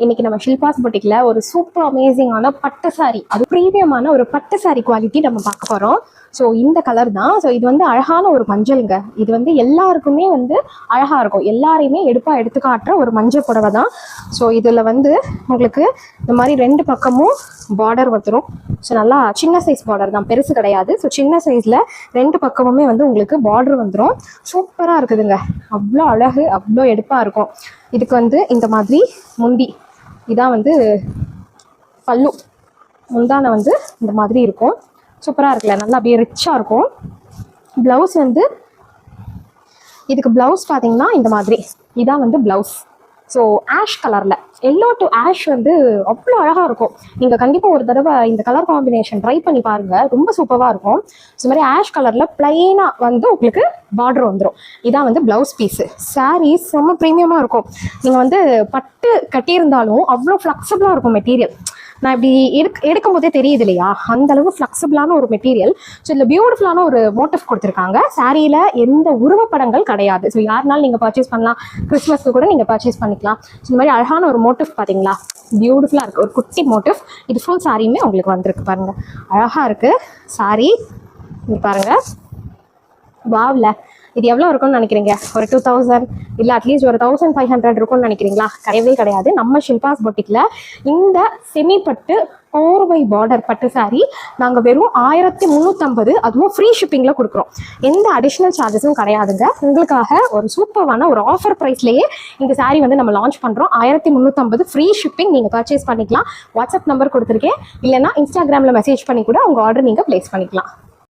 இன்னைக்கு நம்ம ஷில்பாஸ் பொட்டிக்ல ஒரு சூப்பர் அமேசிங்கான பட்டு சாரி, அது ப்ரீமியமான ஒரு பட்டு சாரி குவாலிட்டி நம்ம பார்க்க போறோம். ஸோ இந்த கலர் தான். ஸோ இது வந்து அழகான ஒரு மஞ்சளுங்க. இது வந்து எல்லாருக்குமே வந்து அழகா இருக்கும், எல்லாரையுமே எடுத்து காட்டுற ஒரு மஞ்சள் புடவை தான். ஸோ இதில் வந்து உங்களுக்கு இந்த மாதிரி ரெண்டு பக்கமும் பார்டர் வந்துடும். ஸோ நல்லா சின்ன சைஸ் பார்டர் தான், பெருசு கிடையாது. ஸோ சின்ன சைஸில் ரெண்டு பக்கமுமே வந்து உங்களுக்கு பார்டர் வந்துடும். சூப்பராக இருக்குதுங்க, அவ்வளோ அழகு, அவ்வளோ எடுப்பாக இருக்கும். இதுக்கு வந்து இந்த மாதிரி முந்தி, இதான் வந்து பல்லு, முந்தானை வந்து இந்த மாதிரி இருக்கும். சூப்பராக இருக்குல்ல, நல்லா அப்படியே ரிச்சாக இருக்கும். ப்ளவுஸ் வந்து இதுக்கு ப்ளவுஸ் பார்த்தீங்கன்னா இந்த மாதிரி, இதான் வந்து ப்ளவுஸ். ஸோ ஆஷ் கலரில், எல்லோ டு ஆஷ் வந்து அவ்வளோ அழகாக இருக்கும். நீங்கள் கண்டிப்பாக ஒரு தடவை இந்த கலர் காம்பினேஷன் ட்ரை பண்ணி பாருங்கள், ரொம்ப சூப்பராக இருக்கும். ஸோ மாதிரி ஆஷ் கலரில் ப்ளைனாக வந்து உங்களுக்கு பார்டர் வந்துடும். இதான் வந்து ப்ளவுஸ் பீஸு. சாரீஸ் ரொம்ப ப்ரீமியமாக இருக்கும். நீங்கள் வந்து பட்டு கட்டியிருந்தாலும் அவ்வளோ ஃப்ளெக்சிபிளாக இருக்கும் மெட்டீரியல். நான் இப்படி எடுக்கும் போதே தெரியுது இல்லையா, அந்த அளவு ஃப்ளெக்சிபிளான ஒரு மெட்டீரியல். ஸோ இதில் பியூட்டிஃபுல்லான ஒரு மோட்டிவ் கொடுத்துருக்காங்க. சாரியில் எந்த உருவப்படங்கள் கிடையாது. ஸோ யாருனாலும் நீங்கள் பர்ச்சேஸ் பண்ணலாம், கிறிஸ்மஸ்க்கு கூட நீங்கள் பர்ச்சேஸ் பண்ணிக்கலாம். ஸோ இந்த மாதிரி அழகான ஒரு மோட்டிவ் பார்த்தீங்களா, பியூட்டிஃபுல்லாக இருக்குது, ஒரு குட்டி மோட்டிவ். இது ஃபுல் சாரியுமே உங்களுக்கு வந்திருக்கு பாருங்கள், அழகாக இருக்குது சாரி. இது பாருங்கள், வாவ்ல இது எவ்வளோ இருக்கும்னு நினைக்கிறீங்க? ஒரு 2000 இல்லை அட்லீஸ்ட் ஒரு 1500 இருக்கும்னு நினைக்கிறீங்களா? கிடையவே கிடையாது. நம்ம ஷில்பாஸ் பொட்டிக்கில் இந்த செமி பட்டு கோர்வை பார்டர் பட்டு சாரி நாங்கள் வெறும் 1350, அதுவும் ஃப்ரீ ஷிப்பிங்கில் கொடுக்குறோம். எந்த அடிஷ்னல் சார்ஜஸும் கிடையாதுங்க. உங்களுக்காக ஒரு சூப்பரான ஒரு ஆஃபர் ப்ரைஸ்லேயே இந்த சாரி வந்து நம்ம லான்ச் பண்ணுறோம். 1350 ஃப்ரீ ஷிப்பிங், நீங்கள் பர்ச்சேஸ் பண்ணிக்கலாம். வாட்ஸ்அப் நம்பர் கொடுத்துருக்கேன், இல்லைனா இன்ஸ்டாகிராமில் மெசேஜ் பண்ணி கூட உங்கள் ஆர்டர் நீங்கள் ப்ளேஸ் பண்ணிக்கலாம்.